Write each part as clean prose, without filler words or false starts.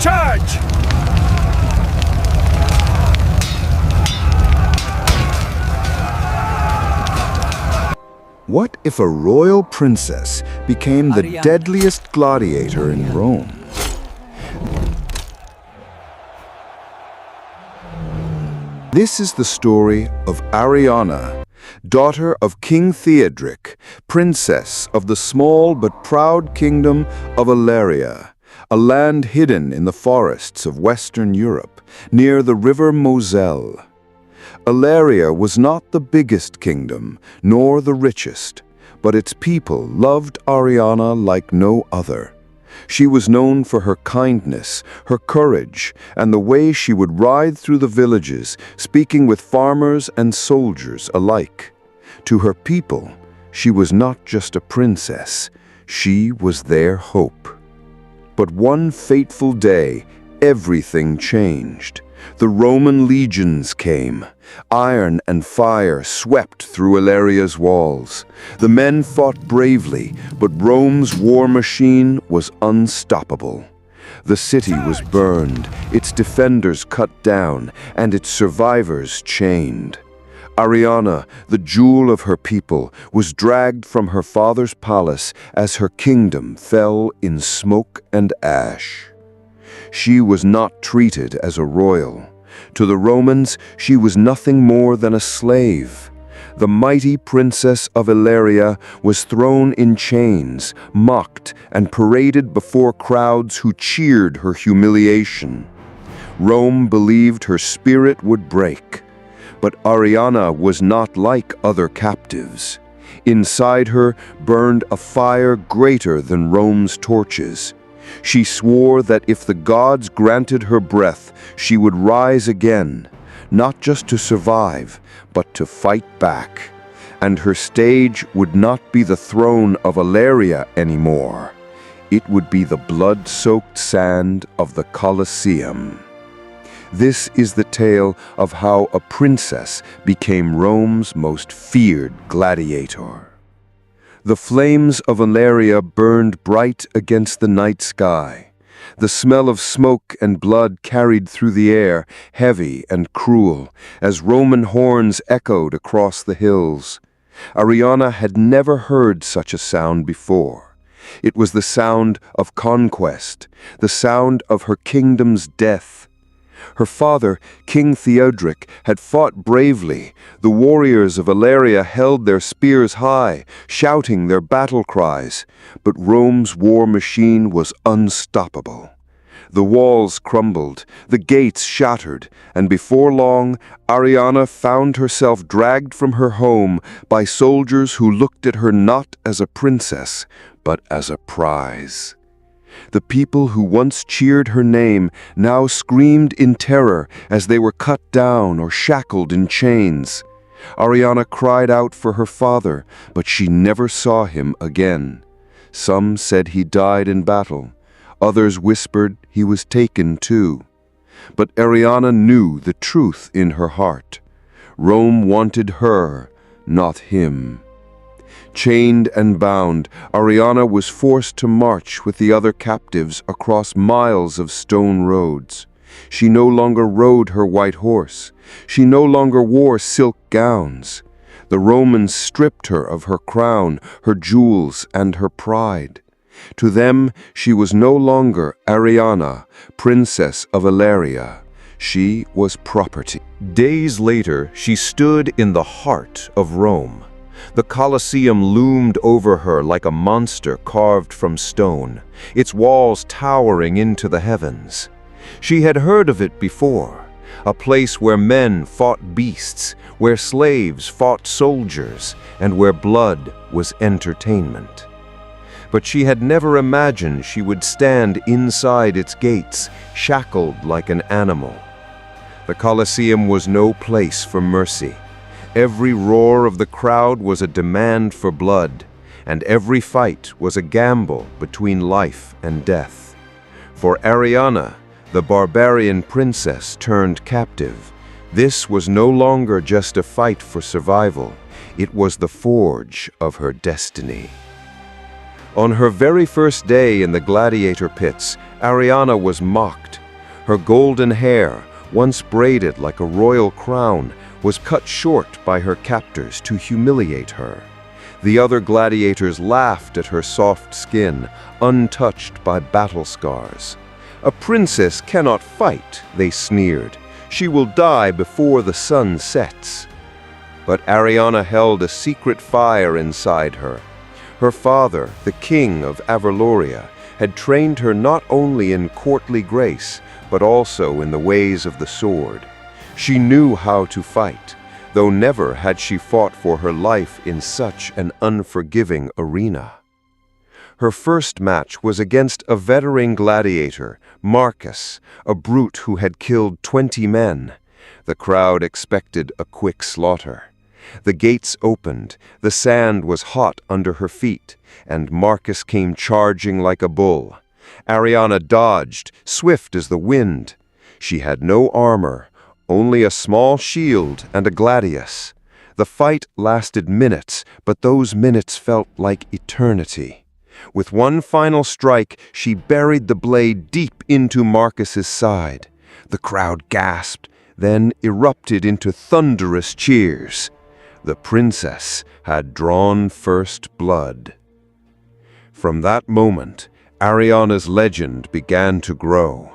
Charge! What if a royal princess became the deadliest gladiator in Rome? This is the story of Ariana, daughter of King Theodoric, princess of the small but proud kingdom of Illeria, a land hidden in the forests of Western Europe, near the river Moselle. Illeria was not the biggest kingdom, nor the richest, but its people loved Ariana like no other. She was known for her kindness, her courage, and the way she would ride through the villages, speaking with farmers and soldiers alike. To her people, she was not just a princess, she was their hope. But one fateful day, everything changed. The Roman legions came. Iron and fire swept through Illeria's walls. The men fought bravely, but Rome's war machine was unstoppable. The city was burned, its defenders cut down, and its survivors chained. Ariana, the jewel of her people, was dragged from her father's palace as her kingdom fell in smoke and ash. She was not treated as a royal. To the Romans, she was nothing more than a slave. The mighty princess of Illeria was thrown in chains, mocked, and paraded before crowds who cheered her humiliation. Rome believed her spirit would break. But Ariana was not like other captives. Inside her burned a fire greater than Rome's torches. She swore that if the gods granted her breath, she would rise again, not just to survive, but to fight back. And her stage would not be the throne of Illeria anymore. It would be the blood-soaked sand of the Colosseum. This is the tale of how a princess became Rome's most feared gladiator. The flames of Illeria burned bright against the night sky. The smell of smoke and blood carried through the air, heavy and cruel, as Roman horns echoed across the hills. Ariana had never heard such a sound before. It was the sound of conquest, the sound of her kingdom's death. Her father, King Theodoric, had fought bravely. The warriors of Illeria held their spears high, shouting their battle cries. But Rome's war machine was unstoppable. The walls crumbled, the gates shattered, and before long, Ariana found herself dragged from her home by soldiers who looked at her not as a princess, but as a prize. The people who once cheered her name now screamed in terror as they were cut down or shackled in chains. Ariana cried out for her father, but she never saw him again. Some said he died in battle. Others whispered he was taken too. But Ariana knew the truth in her heart. Rome wanted her, not him. Chained and bound, Ariana was forced to march with the other captives across miles of stone roads. She no longer rode her white horse. She no longer wore silk gowns. The Romans stripped her of her crown, her jewels, and her pride. To them, she was no longer Ariana, princess of Illeria. She was property. Days later, she stood in the heart of Rome. The Colosseum loomed over her like a monster carved from stone, its walls towering into the heavens. She had heard of it before, a place where men fought beasts, where slaves fought soldiers, and where blood was entertainment. But she had never imagined she would stand inside its gates, shackled like an animal. The Colosseum was no place for mercy. Every roar of the crowd was a demand for blood, and every fight was a gamble between life and death. For Ariana, the barbarian princess turned captive, this was no longer just a fight for survival, it was the forge of her destiny. On her very first day in the gladiator pits, Ariana was mocked, Her golden hair, once braided like a royal crown, was cut short by her captors to humiliate her. The other gladiators laughed at her soft skin, untouched by battle scars. "A princess cannot fight," they sneered. "She will die before the sun sets." But Ariana held a secret fire inside her. Her father, the king of Averloria, had trained her not only in courtly grace, but also in the ways of the sword. She knew how to fight, though never had she fought for her life in such an unforgiving arena. Her first match was against a veteran gladiator, Marcus, a brute who had killed 20 men. The crowd expected a quick slaughter. The gates opened, the sand was hot under her feet, and Marcus came charging like a bull. Ariana dodged, swift as the wind. She had no armor, only a small shield and a gladius. The fight lasted minutes, but those minutes felt like eternity. With one final strike, she buried the blade deep into Marcus's side. The crowd gasped, then erupted into thunderous cheers. The princess had drawn first blood. From that moment, Ariana's legend began to grow.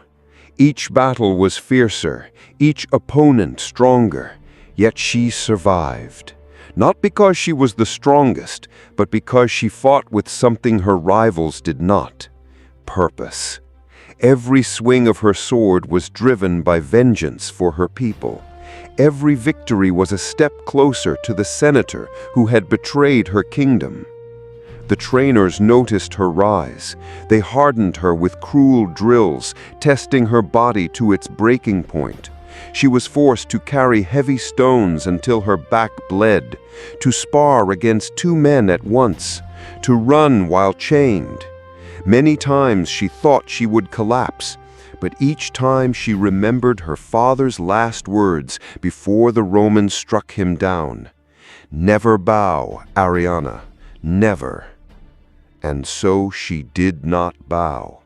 Each battle was fiercer, each opponent stronger, yet she survived. Not because she was the strongest, but because she fought with something her rivals did not: purpose. Every swing of her sword was driven by vengeance for her people. Every victory was a step closer to the senator who had betrayed her kingdom. The trainers noticed her rise. They hardened her with cruel drills, testing her body to its breaking point. She was forced to carry heavy stones until her back bled, to spar against 2 men at once, to run while chained. Many times she thought she would collapse, but each time she remembered her father's last words before the Romans struck him down. "Never bow, Ariana, never." And so she did not bow.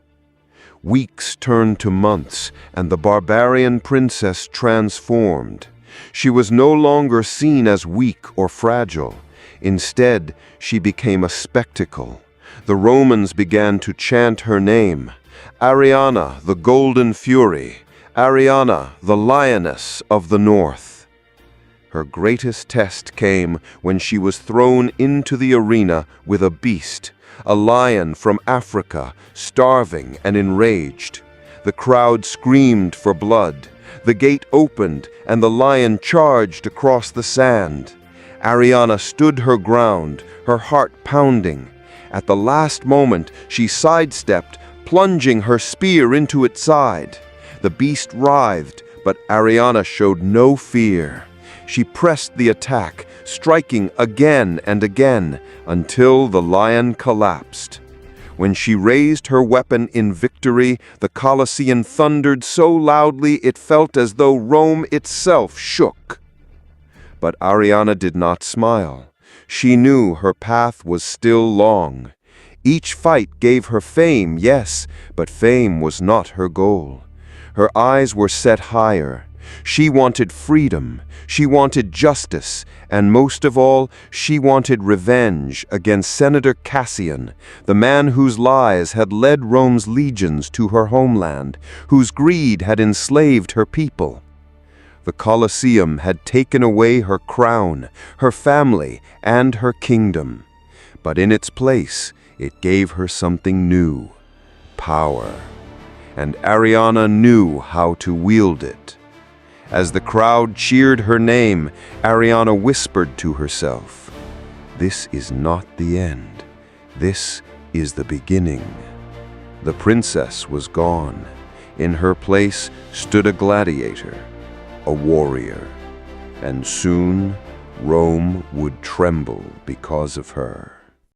Weeks turned to months, and the barbarian princess transformed. She was no longer seen as weak or fragile. Instead, she became a spectacle. The Romans began to chant her name: Ariana, the Golden Fury, Ariana, the Lioness of the North. Her greatest test came when she was thrown into the arena with a beast, a lion from Africa, starving and enraged. The crowd screamed for blood. The gate opened, and the lion charged across the sand. Ariana stood her ground, her heart pounding. At the last moment, she sidestepped, plunging her spear into its side. The beast writhed, but Ariana showed no fear. She pressed the attack, striking again and again, until the lion collapsed. When she raised her weapon in victory, the Colosseum thundered so loudly it felt as though Rome itself shook. But Ariana did not smile. She knew her path was still long. Each fight gave her fame, yes, but fame was not her goal. Her eyes were set higher. She wanted freedom, she wanted justice, and most of all, she wanted revenge against Senator Cassian, the man whose lies had led Rome's legions to her homeland, whose greed had enslaved her people. The Colosseum had taken away her crown, her family, and her kingdom. But in its place, it gave her something new: power. And Ariana knew how to wield it. As the crowd cheered her name, Ariana whispered to herself, "This is not the end. This is the beginning." The princess was gone. In her place stood a gladiator, a warrior, and soon Rome would tremble because of her.